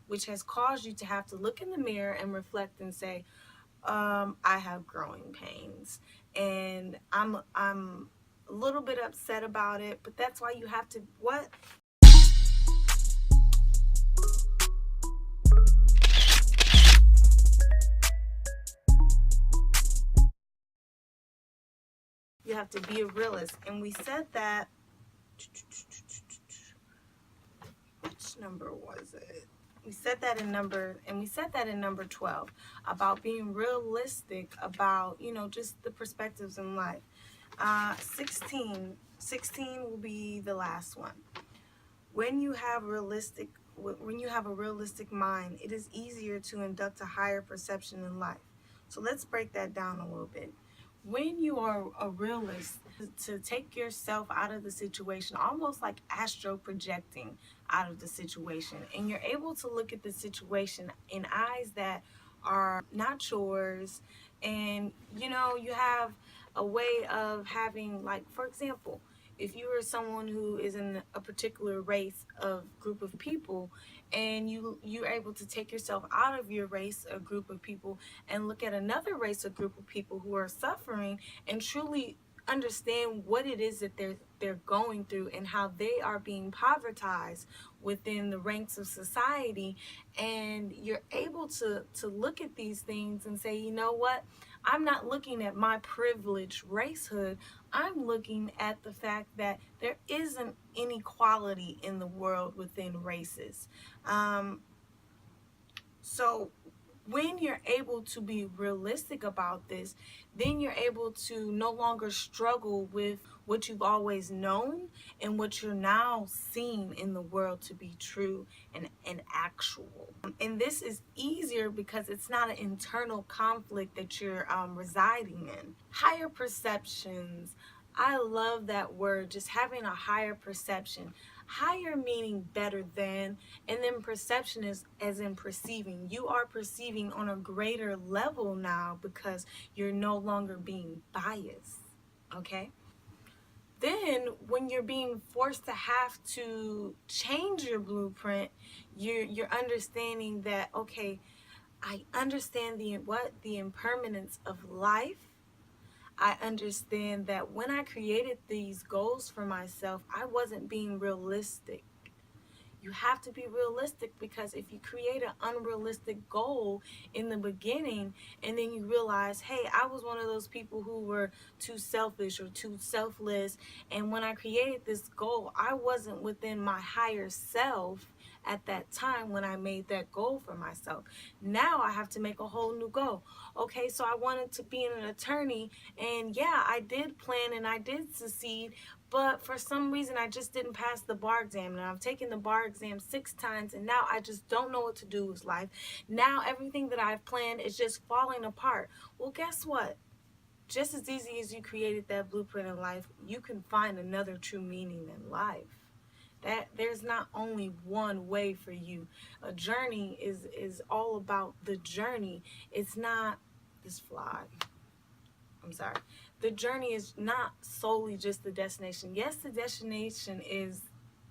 which has caused you to have to look in the mirror and reflect and say, I have growing pains, and I'm a little bit upset about it, but that's why you have to what? You have to be a realist. And we said that, which number was it? We said that in number 12 about being realistic about, just the perspectives in life. 16 will be the last one. When you have a realistic mind, it is easier to induct a higher perception in life. So let's break that down a little bit. When you are a realist, to take yourself out of the situation, almost like astro projecting out of the situation, and you're able to look at the situation in eyes that are not yours, and you have a way of having, like, for example, if you are someone who is in a particular race of group of people, and you're able to take yourself out of your race or group of people and look at another race or group of people who are suffering and truly understand what it is that they're going through and how they are being povertized within the ranks of society, and you're able to look at these things and say, you know what, I'm not looking at my privileged racehood. I'm looking at the fact that there isn't inequality in the world within races. So when you're able to be realistic about this, then you're able to no longer struggle with what you've always known and what you're now seeing in the world to be true and actual. And this is easier because it's not an internal conflict that you're residing in. Higher perceptions. I love that word, just having a higher perception. Higher meaning better than, and then perception is as in perceiving. You are perceiving on a greater level now because you're no longer being biased, okay? Then when you're being forced to have to change your blueprint, you're understanding that, okay, I understand the impermanence of life. I understand that when I created these goals for myself, I wasn't being realistic. You have to be realistic, because if you create an unrealistic goal in the beginning and then you realize, hey, I was one of those people who were too selfish or too selfless, and when I created this goal, I wasn't within my higher self at that time when I made that goal for myself. Now I have to make a whole new goal. Okay, so I wanted to be an attorney, and yeah, I did plan and I did succeed, but for some reason I just didn't pass the bar exam, and I've taken the bar exam 6 times, and now I just don't know what to do with life. Now everything that I've planned is just falling apart. Well, guess what? Just as easy as you created that blueprint in life, you can find another true meaning in life. That there's not only one way for you. A journey is all about the journey. It's not this fly. I'm sorry. The journey is not solely just the destination. Yes, the destination is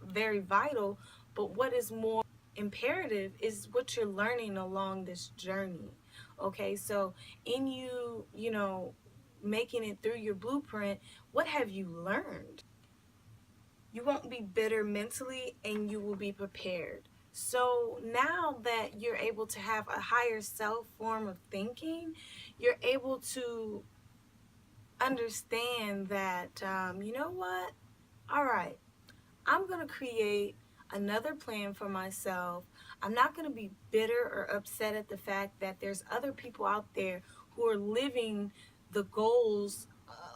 very vital, but what is more imperative is what you're learning along this journey. Okay, so in making it through your blueprint, what have you learned? You won't be bitter mentally, and you will be prepared. So now that you're able to have a higher self form of thinking, you're able to understand that, you know what? All right, I'm going to create another plan for myself. I'm not going to be bitter or upset at the fact that there's other people out there who are living the goals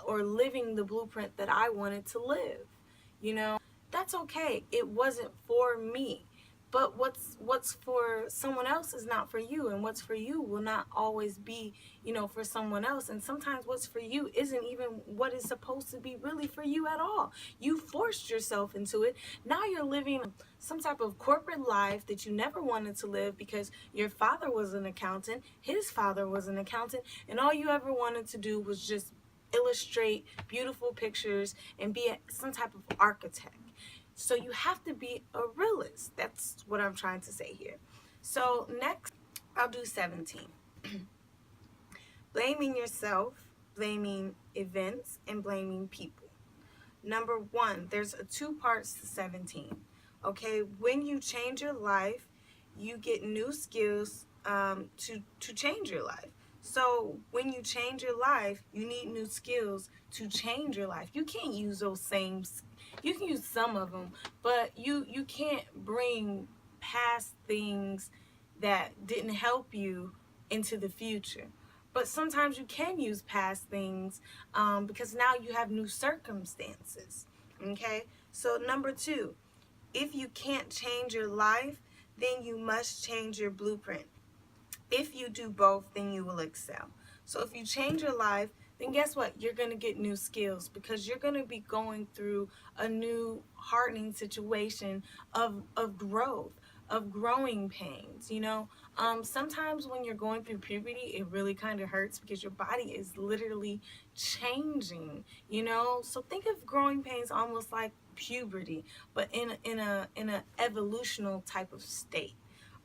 or living the blueprint that I wanted to live. That's okay. It wasn't for me. But what's for someone else is not for you, and what's for you will not always be, for someone else. And sometimes what's for you isn't even what is supposed to be really for you at all. You forced yourself into it. Now you're living some type of corporate life that you never wanted to live because your father was an accountant, his father was an accountant, and all you ever wanted to do was just illustrate beautiful pictures and be some type of architect. So you have to be a realist. That's what I'm trying to say here. So next, I'll do 17. Blaming yourself, blaming events, and blaming people. Number one, there's two parts to 17. Okay, when you change your life, you get new skills to change your life. So when you change your life, you need new skills to change your life. You can't use those same. You can use some of them, but you can't bring past things that didn't help you into the future. But sometimes you can use past things because now you have new circumstances. Okay, so number two, if you can't change your life, then you must change your blueprint. If you do both, then you will excel. So if you change your life, then guess what? You're going to get new skills because you're going to be going through a new hardening situation of growth, of growing pains. Sometimes when you're going through puberty, it really kind of hurts because your body is literally changing. So think of growing pains almost like puberty, but in a evolutional type of state.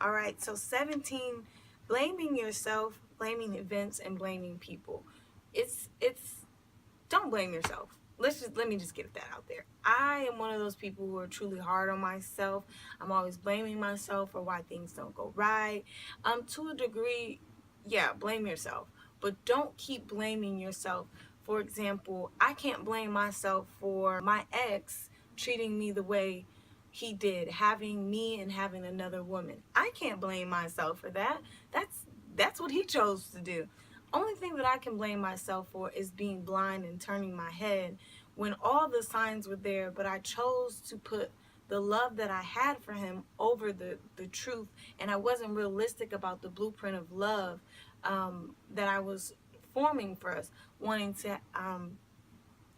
All right, so 17, blaming yourself, blaming events, and blaming people. It's don't blame yourself. Let me just get that out there. I am one of those people who are truly hard on myself. I'm always blaming myself for why things don't go right. To a degree, yeah, blame yourself, but don't keep blaming yourself. For example, I can't blame myself for my ex treating me the way he did, having me and having another woman. I can't blame myself for that. That's what he chose to do. Only thing that I can blame myself for is being blind and turning my head when all the signs were there, but I chose to put the love that I had for him over the truth, and I wasn't realistic about the blueprint of love that I was forming for us, wanting to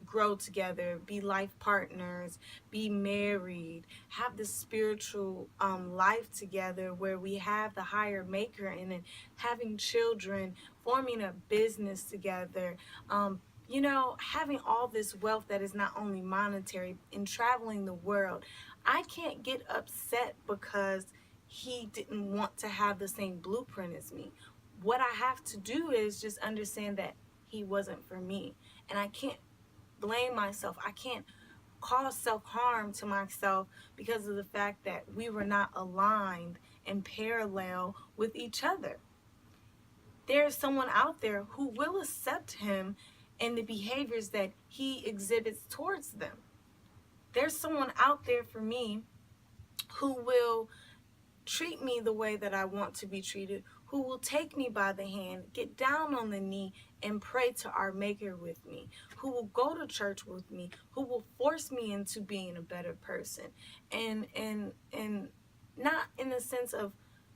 grow together, be life partners, be married, have this spiritual life together where we have the higher maker in it, having children, forming a business together, having all this wealth that is not only monetary, and traveling the world. I can't get upset because he didn't want to have the same blueprint as me. What I have to do is just understand that he wasn't for me, and I can't blame myself. I can't cause self-harm to myself because of the fact that we were not aligned and parallel with each other. There's someone out there who will accept him and the behaviors that he exhibits towards them. There's someone out there for me who will treat me the way that I want to be treated, who will take me by the hand, get down on the knee, and pray to our Maker with me, who will go to church with me, who will force me into being a better person, and not in the sense of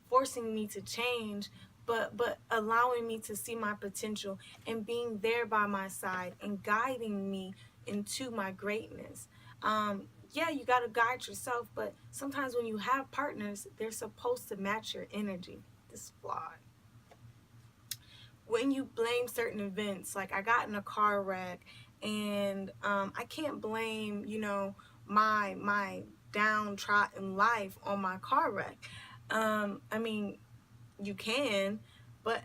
forcing me to change, but allowing me to see my potential and being there by my side and guiding me into my greatness. Yeah, you got to guide yourself, but sometimes when you have partners, they're supposed to match your energy. This is flawed. When you blame certain events, like I got in a car wreck, and I can't blame, my downtrodden life on my car wreck. I mean, you can, but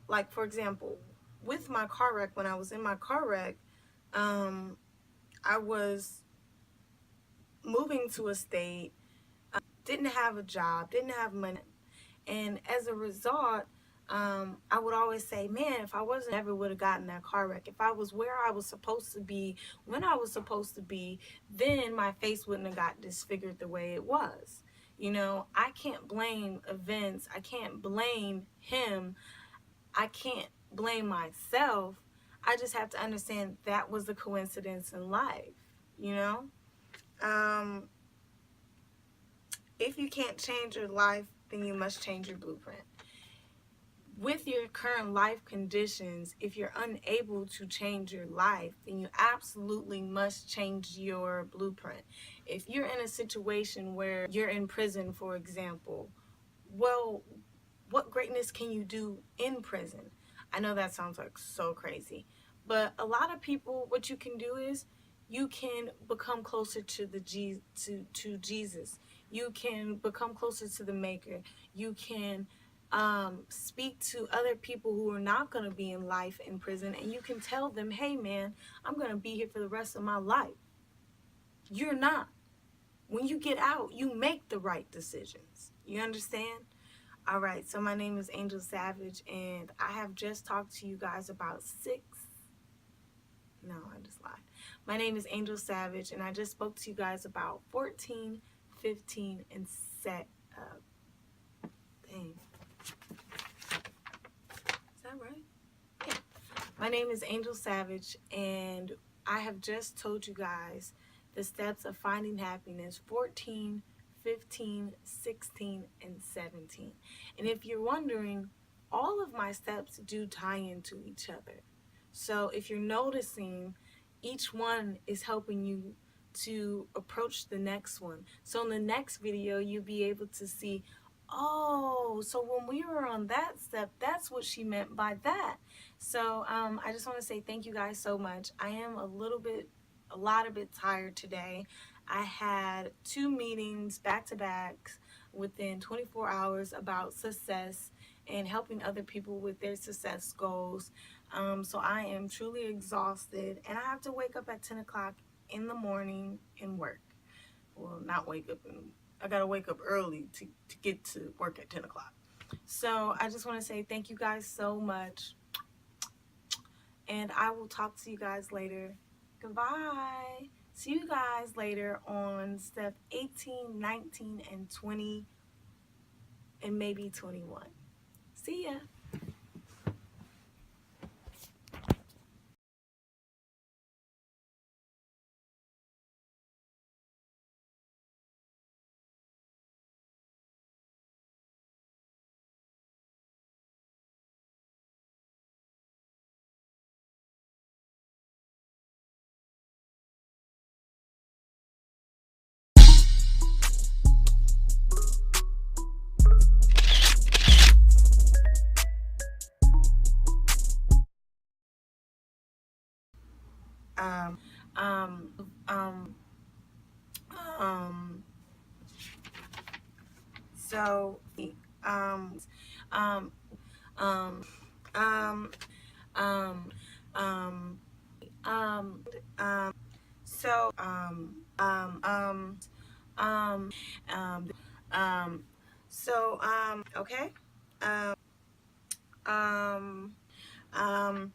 like for example, with my car wreck, when I was in my car wreck, I was moving to a state, didn't have a job, didn't have money. And as a result, I would always say, man, if I wasn't, I never would have gotten that car wreck. If I was where I was supposed to be, when I was supposed to be, then my face wouldn't have got disfigured the way it was. I can't blame events. I can't blame him. I can't blame myself. I just have to understand that was a coincidence in life, you know? If you can't change your life, then you must change your blueprint. With your current life conditions, if you're unable to change your life, then you absolutely must change your blueprint. If you're in a situation where you're in prison, for example, well, what greatness can you do in prison? I know that sounds like so crazy, but a lot of people, what you can do is you can become closer to to Jesus. You can become closer to the maker. You can speak to other people who are not going to be in life in prison, and you can tell them, hey man, I'm going to be here for the rest of my life. You're not. When you get out, you make the right decisions. You understand? All right, so my name is Angel Savage, and I have just talked to you guys about no, I just lied. My name is Angel Savage, and I just spoke to you guys about 14, 15, and dang. Is that right? Yeah. My name is Angel Savage, and I have just told you guys the steps of finding happiness: 14, 15, 16, and 17. And if you're wondering, all of my steps do tie into each other. So if you're noticing, each one is helping you to approach the next one. So in the next video, you'll be able to see, oh, so when we were on that step, that's what she meant by that. So I just want to say thank you guys so much. I am a lot of bit tired today. I had 2 meetings back to back within 24 hours about success and helping other people with their success goals. So I am truly exhausted, and I have to wake up at 10 o'clock in the morning and work. Well, not wake up, I gotta wake up early to get to work at 10 o'clock. So I just want to say thank you guys so much, and I will talk to you guys later. Goodbye. See you guys later on step 18, 19, and 20, and maybe 21. See ya. Um, um, um, um, so, um, um, um, um, um, um, so, um, um, okay, um, um,